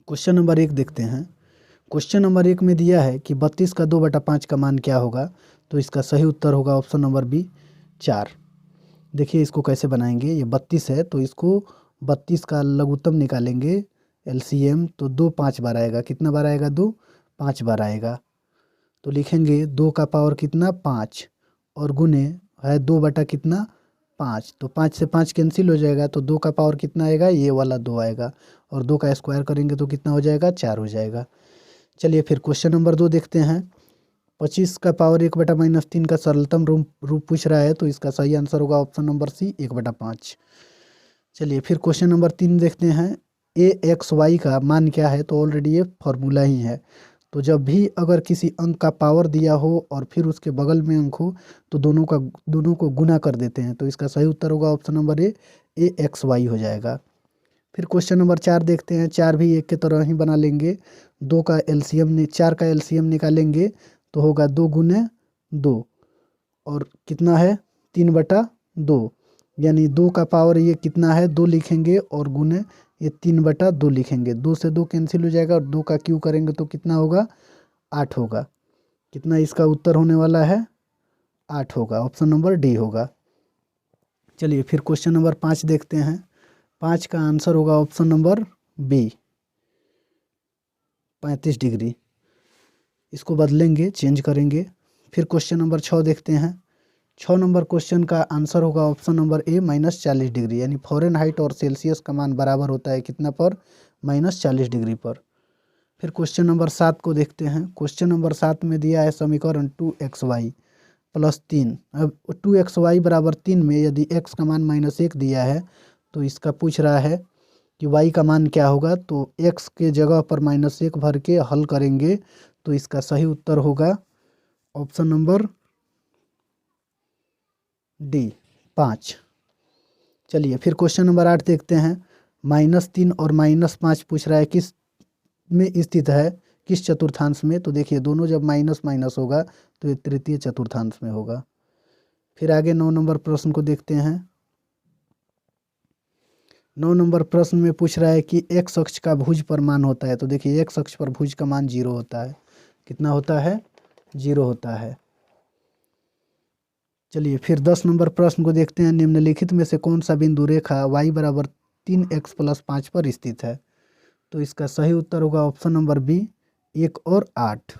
Question number 1 देखते हैं। Question number 1 में दिया है कि 32 का 2/5 का मान क्या होगा। तो इसका सही उत्तर होगा ऑप्शन नंबर बी 4। देखिए इसको कैसे बनाएंगे। ये 32 है तो इसको 32 का लघुत्तम निकालेंगे एलसीएम, तो 2 5 बार आएगा। कितना बार आएगा? 2 5 बार आएगा। तो लिखेंगे 2 का पावर कितना 5 और गुने है 2 बटा कितना 5। तो 5 से 5 कैंसिल हो जाएगा, तो 2 का पावर कितना आएगा? ये वाला 2 आएगा और 2 का स्क्वायर करेंगे तो कितना हो जाएगा? 4 हो जाएगा। चलिए फिर क्वेश्चन नंबर 2 देखते हैं। 25 का पावर 1/-3 का सरलतम रूप पूछ रहा है, तो इसका सही आंसर होगा ऑप्शन नंबर सी 1/5। चलिए फिर क्वेश्चन नंबर 3 देखते हैं। ए एक्स वाई का मान क्या है? तो ऑलरेडी ये फॉर्मूला ही है। तो जब भी अगर किसी अंक का पावर दिया हो और फिर उसके बगल में अंक हो तो दोनों को गुना कर देते हैं। तो इसका सही उत्तर होगा option number A X Y हो जाएगा। फिर क्वेश्चन नंबर 4 देखते हैं। 4 भी एक के तरह ही बना लेंगे। 4 का एलसीएम निकालेंगे तो होगा 2 गुने 2 और कितना है 3/2, यानी 2 का पावर ये कितना है 2 लिखेंगे और गुने ये 3/2 लिखेंगे। 2 से 2 कैंसिल हो जाएगा और 2 का क्यू करेंगे तो कितना होगा? 8 होगा। कितना इसका उत्तर होने वाला है? 8 होगा। ऑप्शन नंबर डी होगा। चलिए फिर क्वेश्चन नंबर 5 देखते हैं। 5 का आंसर होगा ऑप्शन नंबर बी 35 डिग्री। इसको बदलेंगे, चेंज करेंगे। फिर क्वेश्चन नंबर 6 देखते हैं। 6 नंबर क्वेश्चन का आंसर होगा ऑप्शन नंबर ए -40 डिग्री, यानी फ़ारेनहाइट और सेल्सियस का मान बराबर होता है कितना पर? -40 डिग्री पर। फिर क्वेश्चन नंबर 7 को देखते हैं। क्वेश्चन नंबर 7 में दिया है समीकरण 2xy + 3। अब 2xy = 3 में यदि x का मान -1 दिया है तो इसका पूछ रहा है कि y का मान क्या होगा। तो x के जगह पर -1 भर के हल करेंगे तो इसका सही उत्तर होगा ऑप्शन नंबर डी 5। चलिए फिर क्वेश्चन नंबर 8 देखते हैं। -3 और -5 पूछ रहा है किस में स्थित है, किस चतुर्थांश में। तो देखिए दोनों जब माइनस माइनस होगा तो ये तृतीय चतुर्थांश में होगा। फिर आगे 9 नंबर प्रश्न को देखते हैं। 9 नंबर प्रश्न में पूछ रहा है कि x अक्ष का भुज पर मान होता है। तो देखिए x अक्ष पर भुज का मान 0 होता है। कितना होता है? 0 होता है। चलिए फिर 10 नंबर प्रश्न को देखते हैं। निम्नलिखित में से कौन सा बिंदु रेखा y = 3x + 5 पर स्थित है। तो इसका सही उत्तर होगा ऑप्शन नंबर बी 1 और 8।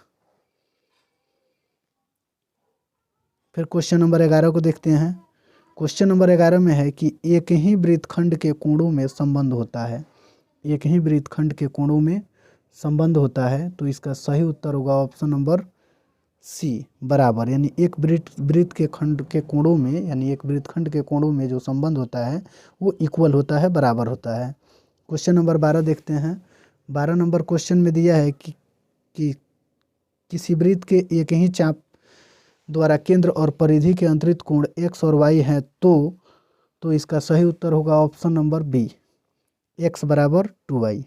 फिर क्वेश्चन नंबर 11 को देखते हैं। क्वेश्चन नंबर 11 में है कि एक ही वृत्तखंड के कोणों में संबंध होता है। एक ही वृत्तखंड के कोणों में संबंध होता है। तो इसका सही उत्तर होगा ऑप्शन नंबर सी बराबर, यानी एक वृत्त के खंड के कोणों में, यानी एक वृत्तखंड के कोणों में जो संबंध होता है वो इक्वल होता है, बराबर होता है। क्वेश्चन नंबर 12 देखते हैं। 12 नंबर क्वेश्चन में दिया है कि किसी वृत्त के एक ही चाप द्वारा केंद्र और परिधि के अंतरित कोण x और y हैं। तो इसका सही उत्तर होगा option number B x = 2y।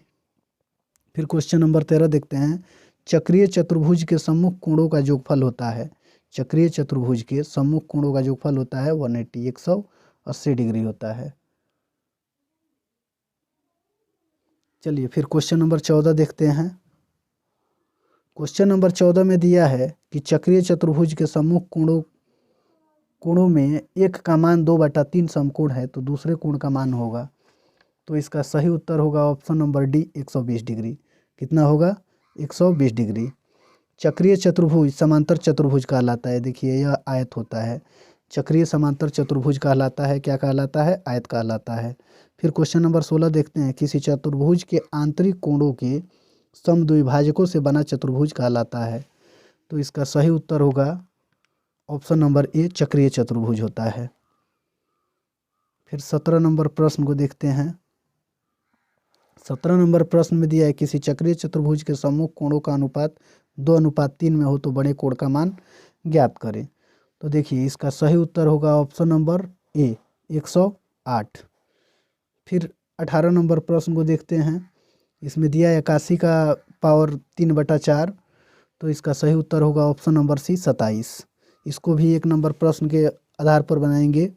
फिर क्वेश्चन नंबर 13 देखते हैं। चक्रीय चतुर्भुज के सम्मुख कोणों का योगफल होता है। चक्रीय चतुर्भुज के सम्मुख कोणों का योगफल होता है 180 डिग्री होता है। चलिए फिर क्वेश्चन नंबर 14 देखते हैं। क्वेश्चन नंबर 14 में दिया है कि चक्रीय चतुर्भुज के सम्मुख कोणों में एक का मान 2/3 समकोण है तो दूसरे कोण का मान होगा। तो इसका सही उत्तर होगा ऑप्शन नंबर डी 120 डिग्री। कितना होगा? 120 डिग्री। चक्रीय चतुर्भुज समांतर चतुर्भुज कहलाता है। देखिए यह आयत होता है। चक्रीय समांतर चतुर्भुज कहलाता है। क्या कहलाता है? आयत कहलाता है। फिर क्वेश्चन नंबर 16 देखते हैं। किसी चतुर्भुज के आंतरिक कोणों के समद्विभाजकों से बना चतुर्भुज कहलाता है। तो इसका सही उत्तर होगा ऑप्शन नंबर ए चक्रीय चतुर्भुज होता है। फिर 17 नंबर प्रश्न को देखते हैं। 17 नंबर प्रश्न में दिया है किसी चक्रीय चतुर्भुज के सम्मुख कोणों का अनुपात 2:3 में हो तो बड़े कोण का मान ज्ञात करें। तो देखिए इसका सही उत्तर होगा ऑप्शन नंबर ए 108। फिर 18 नंबर प्रश्न को देखते हैं। इसमें दिया है 81 का पावर 3/4। तो इसका सही उत्तर होगा ऑप्शन नंबर सी 27। इसको भी 1 नंबर प्रश्न के आधार पर बनाएंगे।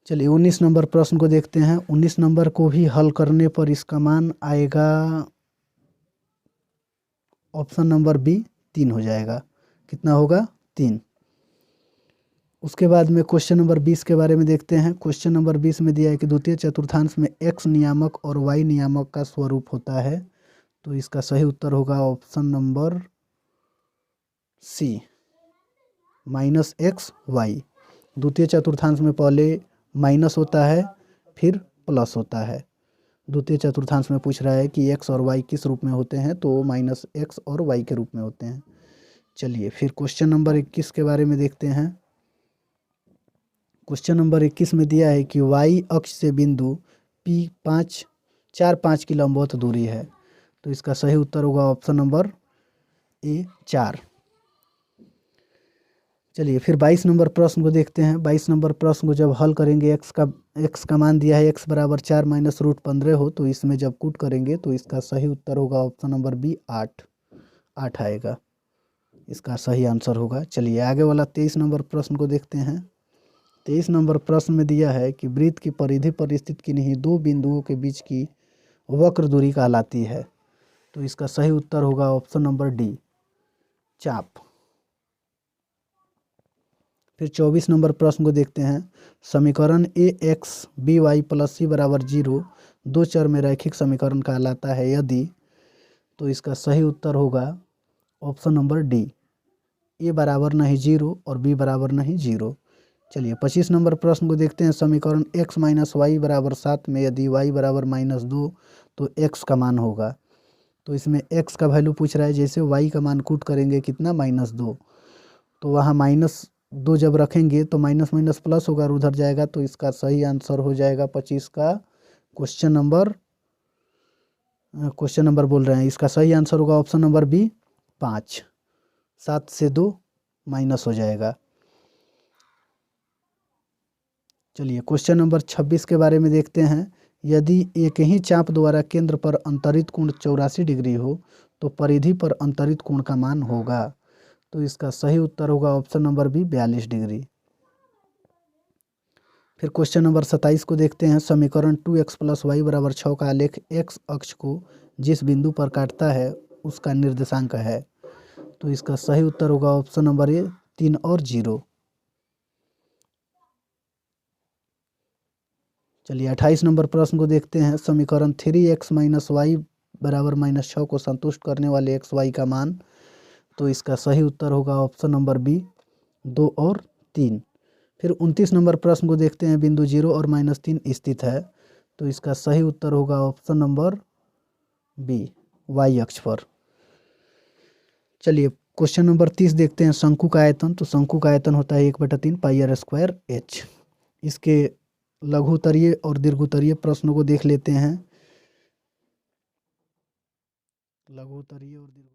चलिए 19 नंबर प्रश्न को देखते हैं। 19 नंबर को भी हल करने पर इसका मान आएगा ऑप्शन नंबर बी 3 हो जाएगा। कितना होगा? 3। उसके बाद में क्वेश्चन नंबर 20 के बारे में देखते हैं। क्वेश्चन नंबर 20 में दिया है कि द्वितीय चतुर्थांश में x नियामक और y नियामक का स्वरूप होता है। तो इसका सही उत्तर होगा option number C, -x, y। द्वितीय चतुर्थांश में पहले माइनस होता है फिर प्लस होता है। द्वितीय चतुर्थांश में पूछ रहा है कि x और y किस रूप में होते हैं, तो -x और y के रूप में होते हैं। चलिए फिर क्वेश्चन नंबर 21 के बारे में देखते हैं। क्वेश्चन नंबर 21 में दिया है कि y अक्ष से बिंदु P 4-5 की लंबवत दूरी है। तो इसका सही उत्तर होगा ऑप्शन नंबर ए 4। चलिए फिर 22 नंबर प्रश्न को देखते हैं। 22 नंबर प्रश्न को जब हल करेंगे, x का मान दिया है x बराबर 4 माइनस रूट 15 हो, तो इसमें जब कूट करेंगे तो इसका सही उत्तर होगा ऑप्शन नंबर बी 8 आएगा। इसका सही आंसर होगा। चलिए आगे वाला 23 नंबर प्रश्न को देखते हैं। 23 नंबर प्रश्न में दिया है कि वृत्त की परिधि पर स्थित किन्हीं दो बिंदुओं के बीच की वक्र दूरी कहलाती है। तो इसका सही उत्तर होगा ऑप्शन नंबर डी, चाप। फिर 24 नंबर प्रश्न को देखते हैं। समीकरण ए एक्स बी वाई प्लस सी बराबर 0 दो चर में रैखिक समीकरण कहलाता है यदि, तो इसका सही उत्तर होगा ऑप्शन नंबर डी, ए बराबर नहीं 0 और बी बराबर नहीं 0। चलिए 25 नंबर प्रश्न को देखते हैं। समीकरण x माइनस वाई बराबर 7 में यदि y बराबर -2 तो x का मान होगा। तो इसमें x का वैल्यू पूछ रहा है, जैसे y का मान कूट करेंगे कितना, -2, तो वहाँ -2 जब रखेंगे तो माइनस माइनस प्लस होगा और उधर जाएगा। तो इसका सही आंसर हो जाएगा 25 का क्वेश्चन नंबर बोल रहे हैं, इसका सही आंसर होगा ऑप्शन नंबर बी 5। 7 से 2 माइनस हो जाएगा। चलिए क्वेश्चन नंबर 26 के बारे में देखते हैं। यदि एक ही चाप द्वारा केंद्र पर अंतरित कोण 84 डिग्री हो तो परिधि पर अंतरित कोण का मान होगा। तो इसका सही उत्तर होगा ऑप्शन नंबर बी 42 डिग्री। फिर क्वेश्चन नंबर 27 को देखते हैं। समीकरण 2x + y = 6 का आलेख x अक्ष को जिस बिंदु पर काटता है उसका निर्देशांक है। तो इसका सही उत्तर होगा ऑप्शन नंबर ए 3 और 0। चलिए 28 नंबर प्रश्न को देखते हैं। समीकरण 3x - y = -6 को संतुष्ट करने वाले x y का मान। तो इसका सही उत्तर होगा ऑप्शन नंबर बी 2 और 3। फिर 29 नंबर प्रश्न को देखते हैं। बिंदु 0 और -3 स्थित है। तो इसका सही उत्तर होगा ऑप्शन नंबर बी y अक्ष पर। चलिए क्वेश्चन नंबर 30 देखते हैं। शंकु का आयतन। तो शंकु का आयतन होता है 1/3 πr² h। इसके लघुत्तरीय और दीर्घोत्तरीय प्रश्नों को देख लेते हैं। लघुत्तरीय और दीर्घोत्तरीय